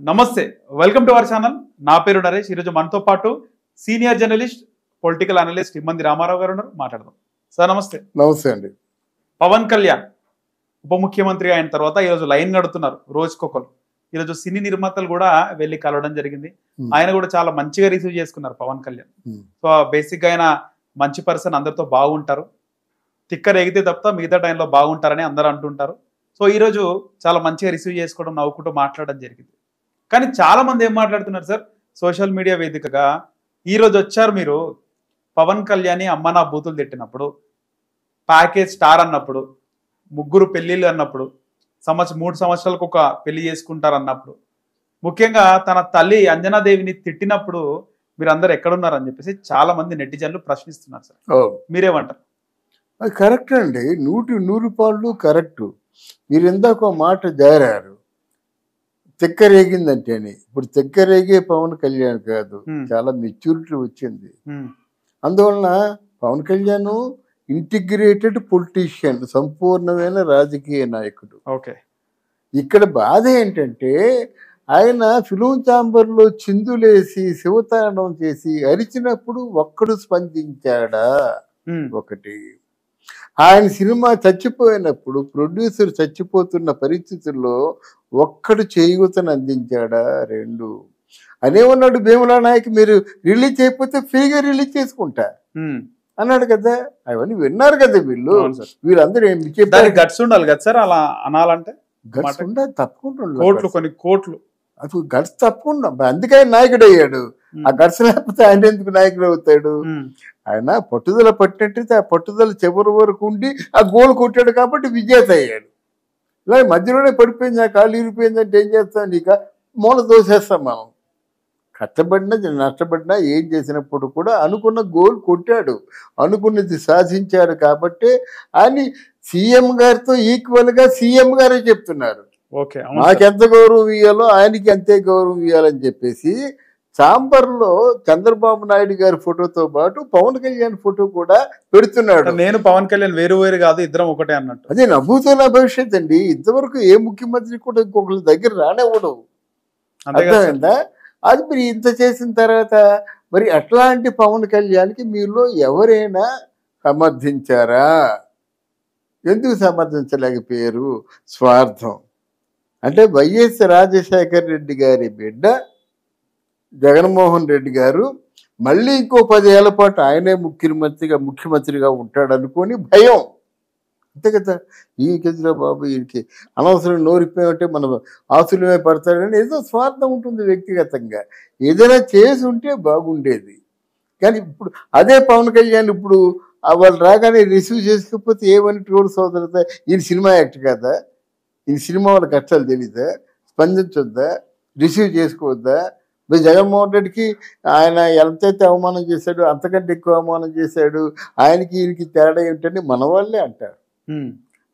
నమస్తే, welcome to our channel. నా పేరు నరేష్. ఈరోజు మనతో పాటు సీనియర్ జర్నలిస్ట్, పొలిటికల్ అనలిస్ట్ ఇమ్మంది రామారావు గారు ఉన్నారు. మాట్లాడదాం. సార్ నమస్తే. నమస్తే అండి. పవన్ కళ్యాణ్ ఉప ముఖ్యమంత్రి అయిన తర్వాత ఈరోజు లైన్ నడుతున్నారు రోజుకొకరు. ఈరోజు సినీ నిర్మాతలు కూడా వెళ్ళి కలవడం జరిగింది. ఆయన కూడా చాలా మంచిగా రిసీవ్ చేసుకున్నారు పవన్ కళ్యాణ్. సో బేసిక్ గా ఆయన మంచి పర్సన్, అందరితో బాగుంటారు, తిక్కర ఎగితే తప్ప మిగతా టైంలో బాగుంటారని అందరూ అంటుంటారు. సో ఈరోజు చాలా మంచిగా రిసీవ్ చేసుకోవడం, నవ్వుకుంటూ మాట్లాడడం జరిగింది. కానీ చాలా మంది ఏం మాట్లాడుతున్నారు సార్, సోషల్ మీడియా వేదికగా ఈరోజు వచ్చారు మీరు పవన్ కళ్యాణ్ అమ్మ నా బూతులు తిట్టినప్పుడు, ప్యాకేజ్ స్టార్ అన్నప్పుడు, ముగ్గురు పెళ్ళిళ్ళు అన్నప్పుడు, 3 సంవత్సరాలకు ఒక పెళ్లి చేసుకుంటారు అన్నప్పుడు, ముఖ్యంగా తన తల్లి అంజనాదేవిని తిట్టినప్పుడు మీరు అందరు ఎక్కడున్నారని చెప్పేసి చాలా మంది నెటిజన్లు ప్రశ్నిస్తున్నారు సార్. మీరేమంటారు? అది కరెక్ట్ అండి, 100% కరెక్ట్. మీరు ఇందాక మాట జారారు, తెక్కరేగిందంటేని. ఇప్పుడు తెక్కరేగే పవన్ కళ్యాణ్ కాదు, చాలా మెచ్యూరిటీ వచ్చింది. అందువలన పవన్ కళ్యాణ్ ఇంటిగ్రేటెడ్ పొలిటీషియన్, సంపూర్ణమైన రాజకీయ నాయకుడు. ఓకే. ఇక్కడ బాధ ఏంటంటే ఆయన ఫిలిం ఛాంబర్లో చిందులేసి శివతాండవం చేసి అరిచినప్పుడు ఒక్కడు స్పందించాడా? ఒకటి. ఆయన సినిమా చచ్చిపోయినప్పుడు, ప్రొడ్యూసర్ చచ్చిపోతున్న పరిస్థితుల్లో ఒక్కడు చేయూతను అందించాడా? 2. అనేమన్నాడు, భీమలా నాయక్ మీరు రిలీజ్ చేయకపోతే ఫ్రీగా రిలీజ్ చేసుకుంటా అన్నాడు కదా. అవన్నీ విన్నారు కదా వీళ్ళు. వీళ్ళందరూ ఏం చెప్పారు? గట్స్ ఉండాలి కదా సార్ అలా అనాలంటే. గట్స్ ఉండాలి, తప్పకుండా కోట్లు, కొన్ని కోట్లు. అది గట్స్ తప్పకుండా. అందుకే ఆయన నాయకుడు అయ్యాడు. ఆ గట్స్ లేకపోతే ఆయన ఎందుకు నాయకుడు అవుతాడు? ఆయన పట్టుదల పట్టినట్టయితే ఆ పట్టుదల చివరి వరకు ఉండి ఆ గోల్ కొట్టాడు కాబట్టి విజేత అయ్యాడు. ఇలా మధ్యలోనే పడిపోయింది, ఆ కాళ్ళు ఇరిపోయిందంటే ఏం చేస్తాం? నీక మూల దోసేస్తాం మనం. కష్టపడినా నష్టపడినా ఏం చేసినప్పుడు కూడా అనుకున్న గోల్ కొట్టాడు, అనుకున్నది సాధించాడు. కాబట్టి ఆయన సీఎం గారితో ఈక్వల్ గా సీఎం గారే చెప్తున్నారు, మాకెంత గౌరవం ఇవ్వాలో ఆయనకి అంతే గౌరవం ఇవ్వాలని చెప్పేసి ఛాంబర్లో చంద్రబాబు నాయుడు గారి ఫోటోతో పాటు పవన్ కళ్యాణ్ ఫోటో కూడా పెడుతున్నాడు. నేను పవన్ కళ్యాణ్ వేరు వేరు కాదు, ఇద్దరం ఒకటే అన్నట్టు. అదే నవ్వుతున్న భవిష్యత్ అండి. ఇంతవరకు ఏ ముఖ్యమంత్రి కూడా ఇంకొకరి దగ్గర రానివ్వడు, అర్థమైందా? అది మీరు ఇంత చేసిన తర్వాత మరి అట్లాంటి పవన్ కళ్యాణ్కి మీలో ఎవరైనా సమర్థించారా? ఎందుకు సమర్థించలేకపోయారు? స్వార్థం. అంటే వైఎస్ రాజశేఖర రెడ్డి గారి బిడ్డ జగన్మోహన్ రెడ్డి గారు మళ్ళీ ఇంకో 10 ఏళ్ల పాటు ఆయనే ముఖ్యమంత్రిగా ఉంటాడు అనుకొని భయం. అంతే కదా. ఈయనకెదురా బాబు, ఈయనకి అనవసరం నోరిపోయామంటే మనం ఆస్తులమే పడతాడని ఏదో స్వార్థం ఉంటుంది వ్యక్తిగతంగా. ఏదైనా చేసి ఉంటే బాగుండేది. కానీ ఇప్పుడు అదే పవన్ కళ్యాణ్ ఇప్పుడు వాళ్ళు రాగానే రిసీవ్ చేసుకోకపోతే ఏమని ట్రోల్స్ అవుతుందా? ఈయన సినిమా యాక్ట్ కదా, ఈయన సినిమా వాళ్ళ కష్టాలు తెలీదా? స్పందించొద్దా? రిసీవ్ చేసుకోవద్దా? మరి జగన్మోహన్ రెడ్డికి ఆయన ఎంతైతే అవమానం చేశాడు అంతకంటే ఎక్కువ అవమానం చేశాడు. ఆయనకి ఈయనకి తేడా ఏమిటని మన వాళ్ళే అంటారు.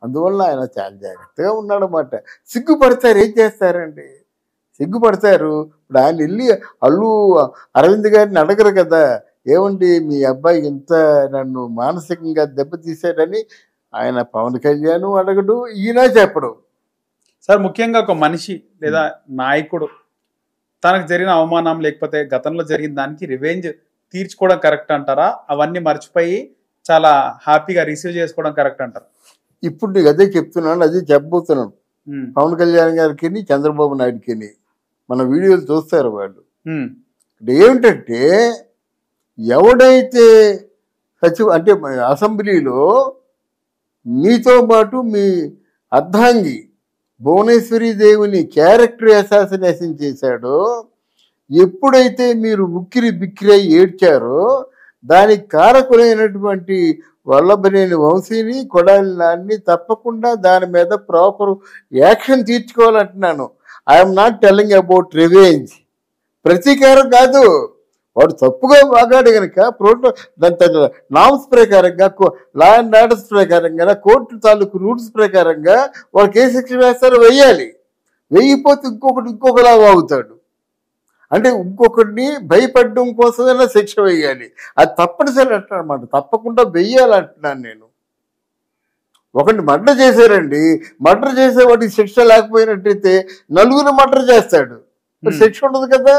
అందువల్ల ఆయన చాలా జాగ్రత్తగా ఉన్నాడన్నమాట. సిగ్గుపడతారు, ఏం చేస్తారండి? సిగ్గుపడతారు. ఇప్పుడు ఆయన వెళ్ళి అల్లు అరవింద్ గారిని అడగరు కదా, ఏమండి మీ అబ్బాయి ఇంత నన్ను మానసికంగా దెబ్బతీశాడని. ఆయన పవన్ కళ్యాణ్ అడగడు, ఈయన చెప్పడు. సార్ ముఖ్యంగా ఒక మనిషి లేదా నాయకుడు తనకు జరిగిన అవమానం లేకపోతే గతంలో జరిగిన దానికి రివెంజ్ తీర్చుకోవడం కరెక్ట్ అంటారా? అవన్నీ మర్చిపోయి చాలా హ్యాపీగా రిసీవ్ చేసుకోవడం కరెక్ట్ అంటారు? ఇప్పుడు నీకు అదే చెప్తున్నాను, అదే చెప్పబోతున్నాను. పవన్ కళ్యాణ్ గారికి చంద్రబాబు నాయుడుకి మన వీడియోలు చూస్తారు వాళ్ళు. ఏమిటంటే ఎవడైతే అంటే అసెంబ్లీలో మీతో పాటు మీ అర్ధాంగి భువనేశ్వరి దేవుని క్యారెక్టర్ అసాసినేషన్ చేశాడో, ఎప్పుడైతే మీరు ఉక్కిరి బిక్కిరై ఏడ్చారో దానికి కారకులైనటువంటి వల్లభనేని వంశీని, కొడాలి నాన్ని తప్పకుండా దాని మీద ప్రాపర్ యాక్షన్ తీర్చుకోవాలంటున్నాను. I'm not telling about revenge. ప్రతీకారం కాదు. వాడు తప్పుగా వాగాడు కనుక దాని నామ్స్ ప్రకారంగా, లా అండ్ ఆర్డర్స్ ప్రకారంగా, కోర్టు తాలూకు రూల్స్ ప్రకారంగా వాడికి ఏ శిక్ష వేస్తారో వెయ్యాలి. వెయ్యిపోతే ఇంకొకలా వాగుతాడు. అంటే ఇంకొకరిని భయపడడం కోసమైనా శిక్ష వేయాలి. అది తప్పనిసరి అంటున్నమాట, తప్పకుండా వెయ్యాలంటున్నాను నేను. ఒకటి మర్డర్ చేశారండి, మర్డర్ చేసేవాడికి శిక్ష లేకపోయినట్టయితే నలుగురు మర్డర్ చేస్తాడు. మరి శిక్ష ఉండదు కదా.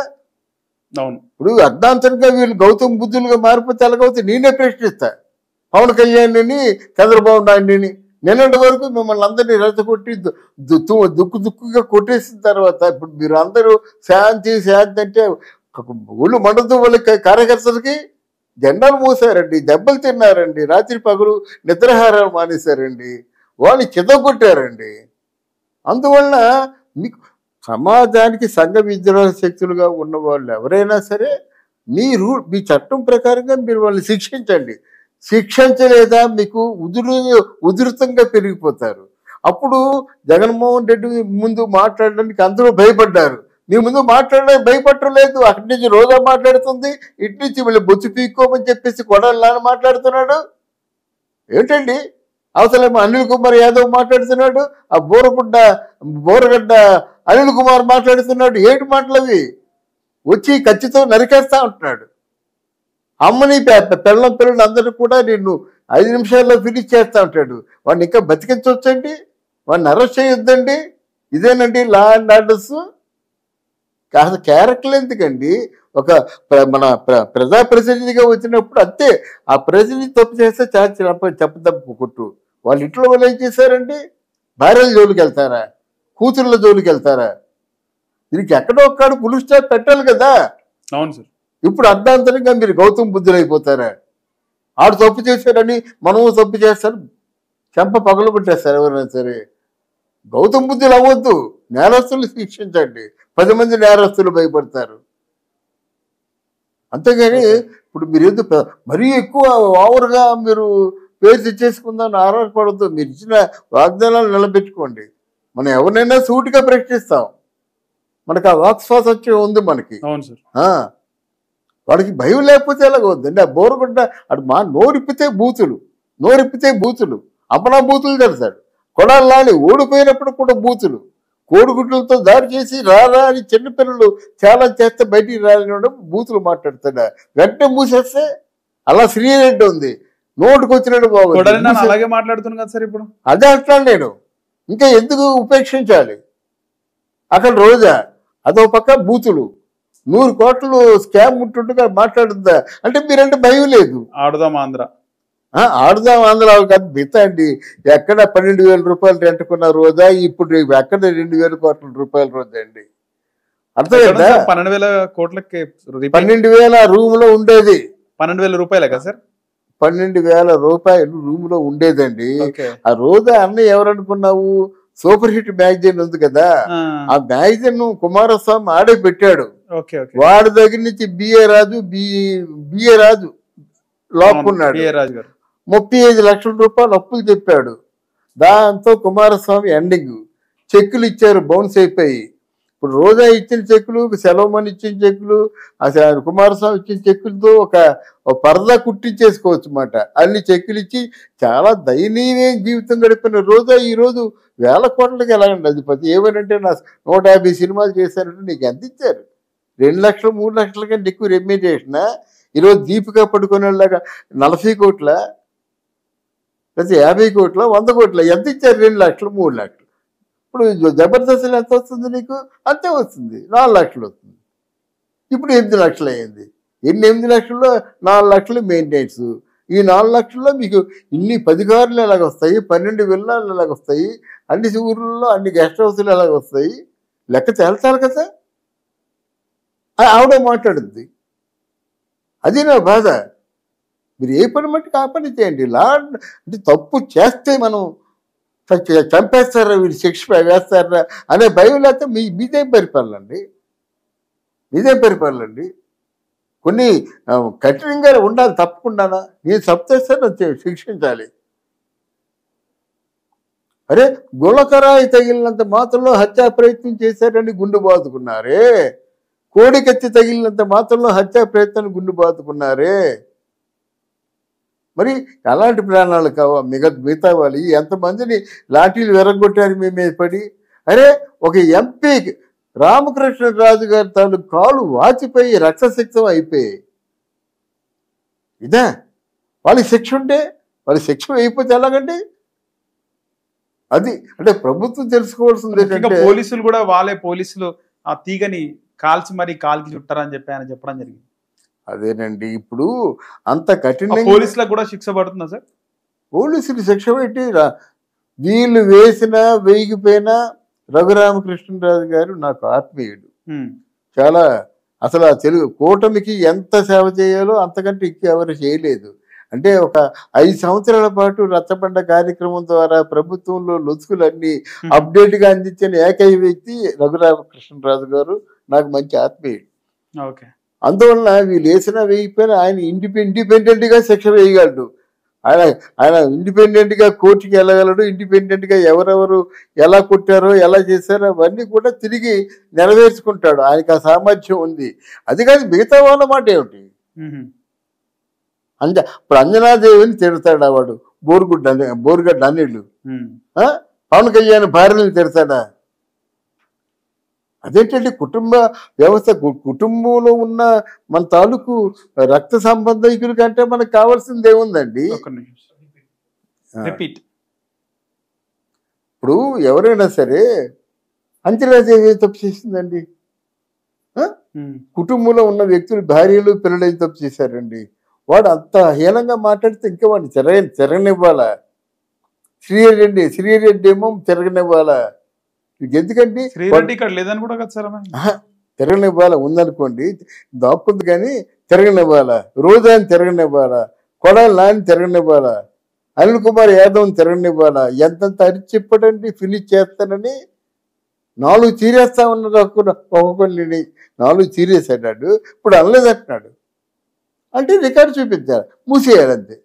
అవును. ఇప్పుడు అర్ధాంతరంగా వీళ్ళు గౌతమ్ బుద్ధులుగా మారిపోతే ఎలాగవుతుంది? నేనే ప్రశ్నిస్తా పవన్ కళ్యాణ్ని, చంద్రబాబు నాయుడిని. నిన్నటి వరకు మిమ్మల్ని అందరినీ రెచ్చగొట్టి దుక్కుగా కొట్టేసిన తర్వాత ఇప్పుడు మీరు అందరూ శాంతి శాంతి అంటే ఒళ్ళు మండదు వాళ్ళకి కార్యకర్తలకి జెండాలు మోసారండి, దెబ్బలు తిన్నారండి, రాత్రి పగలు నిద్రాహారాలు మానేశారండి, వాళ్ళు చితగొట్టారండి. అందువలన మీకు సమాజానికి సంఘ విద్రోహ శక్తులుగా ఉన్న వాళ్ళు ఎవరైనా సరే మీ చట్టం ప్రకారంగా మీరు వాళ్ళని శిక్షించండి. శిక్షించలేదా మీకు ఉధృతంగా పెరిగిపోతారు. అప్పుడు జగన్మోహన్ రెడ్డి ముందు మాట్లాడడానికి అందరూ భయపడ్డారు. మీ ముందు మాట్లాడడానికి భయపడలేదు. అక్కడి నుంచి రోజా మాట్లాడుతుంది, ఇటు నుంచి వీళ్ళు బొచ్చు పీక్కోమని చెప్పేసి కొడాలని మాట్లాడుతున్నాడు. ఏంటండి అవసరమేమో అనిల్ కుమార్ యాదవ్ మాట్లాడుతున్నాడు, ఆ బోరగడ్డ అనిల్ కుమార్ మాట్లాడుతున్నాడు. ఏంటి మాటలవి? వచ్చి కత్తితో నరికేస్తా ఉంటున్నాడు. అమ్మని పిల్లలు అందరూ కూడా నిన్ను 5 నిమిషాల్లో ఫినిష్ చేస్తా ఉంటాడు. వాడిని ఇంకా బతికించవచ్చండి, వాడిని అరెస్ట్ చేయొద్దండి. ఇదేనండి లా అండ్ ఆర్డర్స్. కాస్త క్యారెక్టర్ ఎందుకండి? ఒక మన ప్రజాప్రతినిధిగా వచ్చినప్పుడు అంతే, ఆ ప్రతినిధి తప్పు చేస్తే చెప్పదప్పు కొట్టు. వాళ్ళ ఇంట్లో వాళ్ళు ఏం చేశారండి? భార్యల జోలికి వెళ్తారా, కూతుర్ల జోలికి వెళ్తారా? దీనికి ఎక్కడో ఒక్కడు పులుసు స్టాప్ పెట్టాలి కదా. అవును సార్. ఇప్పుడు అర్ధాంతరంగా మీరు గౌతమ్ బుద్ధులు అయిపోతారా? ఆడు తప్పు చేశారని మనము తప్పు చేస్తారు, చెంప పగలు పెట్టేస్తారు ఎవరైనా సరే. గౌతమ్ బుద్ధులు అవ్వద్దు, నేరస్తులు శిక్షించండి. 10 మంది నేరస్తులు భయపడతారు. అంతేగాని ఇప్పుడు మీరు ఎందుకు మరీ ఎక్కువ ఓవర్గా మీరు పేరు తెచ్చేసుకుందామని ఆరాటపడద్దు. మీరు ఇచ్చిన వాగ్దానాలు నిలబెట్టుకోండి. మనం ఎవరినైనా సూటిగా ప్రశ్నిస్తాం, మనకు ఆ వాక్స్వాస్ వచ్చే ఉంది మనకి. అవును సార్. వాడికి భయం లేకపోతే ఎలాగవుద్దండి? ఆ బోరగుడ్డ అటు నోరిప్పితే బూతులు అప్పనా బూతులు తెడతాడు. కొడాలని ఓడిపోయినప్పుడు కూడా బూతులు, కోడిగుడ్లతో దాడి చేసి రారా అని చిన్నపిల్లలు చాలా చేస్తే బయటికి రాని బూతులు మాట్లాడుతాడా? వెంటనే మూసేస్తే అలా శ్రీరెడ్డి ఉంది, నోటుకు వచ్చినట్టు బాగుంది. అలాగే మాట్లాడుతున్నాను కదా సార్. ఇప్పుడు అదే అంటాను నేను. ఇంకా ఎందుకు ఉపేక్షించాలి? అక్కడ రోజా అదో పక్క బూతులు, 100 కోట్లు స్కామ్ ఉంటుండగా మాట్లాడుద్దా అంటే మీరంటే భయం లేదు. ఆడుదాం ఆంధ్ర కాదు మిగతా అండి. ఎక్కడ 12,000 రూపాయలు రెంట్కున్న రోజా, ఇప్పుడు ఎక్కడ 2,000 కోట్ల రూపాయల రోజా అండి? అర్థమైందా? 12,000 కోట్లకి 12,000 రూమ్ లో ఉండేది. 12,000 రూపాయలే కదా సార్? 12,000 రూపాయలు రూమ్ లో ఉండేదండి. ఆ రోజా అన్న ఎవరనుకున్నావు? సూపర్ హిట్ మ్యాగజైన్ ఉంది కదా, ఆ మ్యాగజైన్ కుమారస్వామి ఆడే పెట్టాడు. వాడి దగ్గర నుంచి బిఏ రాజు లోపుకున్నాడు. 35 లక్షల రూపాయలు అప్పులు చెప్పాడు. దాంతో కుమారస్వామి ఎండింగ్ చెక్కులు ఇచ్చారు, బౌన్స్ అయిపోయి. ఇప్పుడు రోజా ఇచ్చిన చెక్కులు, సెలవుమని ఇచ్చిన చెక్కులు, కుమారస్వామి ఇచ్చిన చెక్కులతో ఒక పరదా కుట్టించేసుకోవచ్చు అన్నమాట. అన్ని చెక్కులు ఇచ్చి చాలా దయనీయమైన జీవితం గడిపిన రోజా ఈరోజు 1,000 కోట్లకి ఎలాగండి అధిపతి? ఏమనంటే నా 150 సినిమాలు చేశారంటే నీకు ఎంత ఇచ్చారు? 2 లక్షలు 3 లక్షల కంటే ఎక్కువ రెమ్యూనరేషన్. ఈరోజు దీపిక పడుకునేలాగా 40 కోట్ల, లేకపోతే 50 కోట్ల, 100 కోట్ల ఎంత ఇచ్చారు? 2 లక్షలు 3 లక్షలు. ఇప్పుడు జబర్దస్త్లో ఎంత వస్తుంది నీకు? అంతే వస్తుంది, 4 లక్షలు వస్తుంది. ఇప్పుడు 8 లక్షలు అయ్యింది. 8 లక్షల్లో 4 లక్షలు మెయింటెనెన్స్. ఈ 4 లక్షల్లో మీకు ఇన్ని 10 కార్లు ఎలాగ వస్తాయి, 12 విల్లాలు ఎలాగ వస్తాయి, అన్ని ఊర్లలో అన్ని గెస్ట్ హౌస్లు ఎలాగ వస్తాయి? లెక్క తేల్చాలి కదా. ఆవిడే మాట్లాడుద్ది. అది నా బాధ. మీరు ఏ పని మట్టుకు ఆ పని చేయండి. అంటే తప్పు చేస్తే మనం చంపేస్తారా, వీళ్ళు శిక్ష వేస్తారా అనే భయం లేకపోతే మీదేం పరిపాలనండి. కొన్ని కఠినంగా ఉండాలి తప్పకుండానా. నేను తప్పు చేస్తే శిక్షించాలి. అరే గులకరాయి తగిలినంత మాత్రంలో హత్యా ప్రయత్నం చేశారని గుండు బాదుకున్నారే, కోడికత్తి తగిలినంత మాత్రంలో హత్యా ప్రయత్నం గుండు బాదుకున్నారే. మరి అలాంటి ప్రాణాలు కావా? మిగతా వాళ్ళు ఎంతమందిని లాఠీలు విరగొట్టారు మీ మీద పడి. అరే ఒక ఎంపీ రామకృష్ణరాజు గారి తాలూకు కాలు వాచిపోయి రక్తసిక్తం అయిపోయాయి. ఇదా వాళ్ళకి శిక్ష ఉంటే? వాళ్ళ శిక్ష అయిపోతే ఎలాగండి? అది అంటే ప్రభుత్వం తెలుసుకోవాల్సింది ఏంటంటే పోలీసులు కూడా పోలీసులు ఆ తీగని కాల్చి మరి కాల్కి చుట్టారని చెప్పి ఆయన చెప్పడం జరిగింది. అదేనండి ఇప్పుడు అంత కఠినంగా పోలీసులకు కూడా శిక్ష పడుతుందా సార్? పోలీసులు శిక్ష పెట్టి వీళ్ళు వేసినా వేయకపోయినా రఘురామకృష్ణరాజు గారు నాకు ఆత్మీయుడు. చాలా అసలు ఆ తెలుగు కూటమికి ఎంత సేవ చేయాలో అంతకంటే ఎవరు చేయలేదు. అంటే ఒక 5 సంవత్సరాల పాటు రచ్చబండ కార్యక్రమం ద్వారా ప్రభుత్వంలో లొసుకులన్నీ అప్డేట్గా అందించిన ఏకైక వ్యక్తి రఘురామకృష్ణరాజు గారు నాకు మంచి ఆత్మీయుడు. ఓకే. అందువలన వీళ్ళు వేసినా వేయకపోయినా ఆయన ఇండిపెండెంట్గా శిక్ష వేయగలడు. ఆయన ఇండిపెండెంట్గా కోర్టుకి వెళ్ళగలడు. ఇండిపెండెంట్గా ఎవరెవరు ఎలా కొట్టారో ఎలా చేశారో అవన్నీ కూడా తిరిగి నెరవేర్చుకుంటాడు. ఆయనకు ఆ సామర్థ్యం ఉంది. అది కాదు మిగతా వాళ్ళ మాట ఏమిటి? ఇప్పుడు అంజనాదేవిని తిడతాడా వాడు? బోరుగడ్డ అన్నిళ్ళు పవన్ కళ్యాణ్ భార్యని తిడతాడా? అదేంటంటే కుటుంబ వ్యవస్థ, కుటుంబంలో ఉన్న మన తాలూకు రక్త సంబంధికుల కంటే మనకు కావాల్సింది ఏముందండి? ఇప్పుడు ఎవరైనా సరే అంజనాదేవి తప్పు చేసిందండి. కుటుంబంలో ఉన్న వ్యక్తులు భార్యలు పిల్లలు ఏం తప్పు చేశారండి? వాడు అంత హీనంగా మాట్లాడితే ఇంకా వాడిని తిరగనివ్వాలా? శ్రీరెడ్డి ఏమో తిరగనివ్వాలా? ఎందుకంటే తిరగనివ్వాలా ఉందనుకోండి, దాక్కుంది కానీ తిరగనివ్వాలా? రోజాని తిరగనివ్వాలా? కొడాలి నాని తిరగనివ్వాలా? అనిల్ కుమార్ యాదవ్ని తిరగనివ్వాలా? ఎంతంత అరిచి చెప్పాడండి ఫినిష్ చేస్తానని. 4 చీరేస్తా ఉన్నారు ఒక్కొక్కరిని, 4 చీరేసాడు. ఇప్పుడు అనలేదంటున్నాడు. అంటే రికార్డు చూపించారు, మూసేయాలంతే.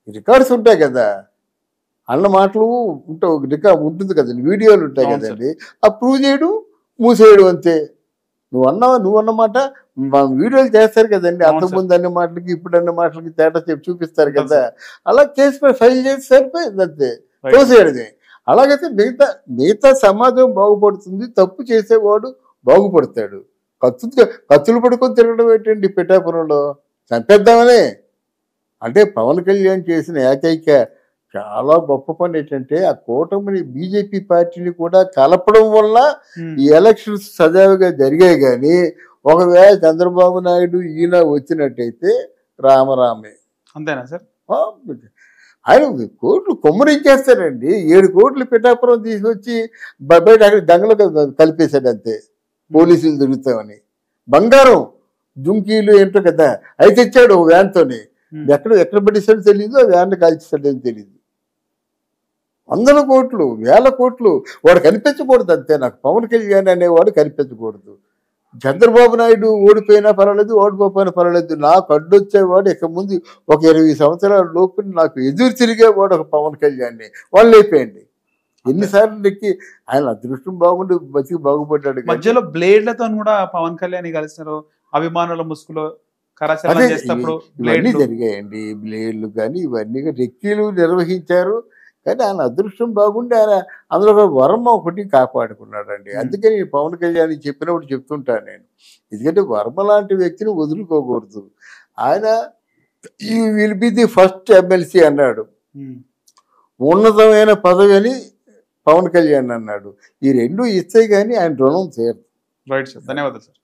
రికార్డ్స్ ఉంటాయి కదా, అన్న మాటలు రికార్డ్ ఉంటుంది కదండి, వీడియోలు ఉంటాయి కదండి. ఆ ప్రూవ్ చేయడం, మూసేయడం అంతే. నువ్వు అన్నమాట వీడియోలు చేస్తారు కదండి, అంతకుముందు అన్ని మాటలకి ఇప్పుడు అన్న మాటలకి తేడా చూపిస్తారు కదా. అలా కేసు ఫైల్ చేసి సరిపోయింది అంతే, తోసేయడమే. అలాగైతే మిగతా సమాజం బాగుపడుతుంది, తప్పు చేసేవాడు బాగుపడతాడు. కత్తులు పడుకొని తిరగడం ఏంటండి పిఠాపురంలో? చంపేద్దామనే. అంటే పవన్ కళ్యాణ్ చేసిన ఏకైక చాలా గొప్ప పని ఏంటంటే ఆ కూటమిని బీజేపీ పార్టీని కూడా కలపడం వల్ల ఈ ఎలక్షన్స్ సజావుగా జరిగాయి. కానీ ఒకవేళ చంద్రబాబు నాయుడు ఈయన వచ్చినట్టయితే రామరామే. అంతేనా సార్? ఆయన కోట్లు కొమ్మరించేస్తారండి. 7 కోట్లు పిఠాపురం తీసుకొచ్చి బయట అక్కడ దంగలో కలిపేశాడు అంతే, పోలీసులు దొరుకుతామని. బంగారం జుంకీలు ఏంటో కదా అవి తెచ్చాడు ఒక వ్యాన్తోని. ఎక్కడ పడేసాడో తెలియదు, ఆ వ్యాన్ కాల్చేసాడని తెలియదు. 100 కోట్లు 1000 కోట్లు వాడు కనిపించకూడదు అంతే. నాకు పవన్ కళ్యాణ్ అనేవాడు కనిపించకూడదు. చంద్రబాబు నాయుడు ఓడిపోయినా పర్వాలేదు, ఓడిపోయినా పర్వాలేదు, నాకు అడ్డొచ్చేవాడు ఇక ముందు ఒక 20 సంవత్సరాల లోపు నాకు ఎదురు తిరిగేవాడు ఒక పవన్ కళ్యాణ్. వాళ్ళు అయిపోయండి. ఎన్నిసార్లు ఎక్కి ఆయన అదృష్టం బాగుండి బతికి బాగుపడ్డాడు. మధ్యలో బ్లేడ్లతో కూడా పవన్ కళ్యాణ్ కలిసినారు, అభిమానుల ముసుగులో ఇవన్నీ జరిగాయండి. బ్లేడ్లు కానీ ఇవన్నీ రెక్కీలు నిర్వహించారు. కానీ ఆయన అదృష్టం బాగుండి ఆయన అందులో ఒక వరం ఒకటి కాపాడుకున్నాడండి. అందుకని పవన్ కళ్యాణ్ చెప్పినప్పుడు చెప్తుంటాను నేను, ఎందుకంటే వర్మ లాంటి వ్యక్తిని వదులుకోకూడదు. ఆయన ఈ will be the first MLC అన్నాడు, ఉన్నతమైన పదవి అని పవన్ కళ్యాణ్ అన్నాడు. ఈ 2 ఇస్తే కానీ ఆయన రుణం తీరదు. రైట్ సార్, ధన్యవాదాలు సార్.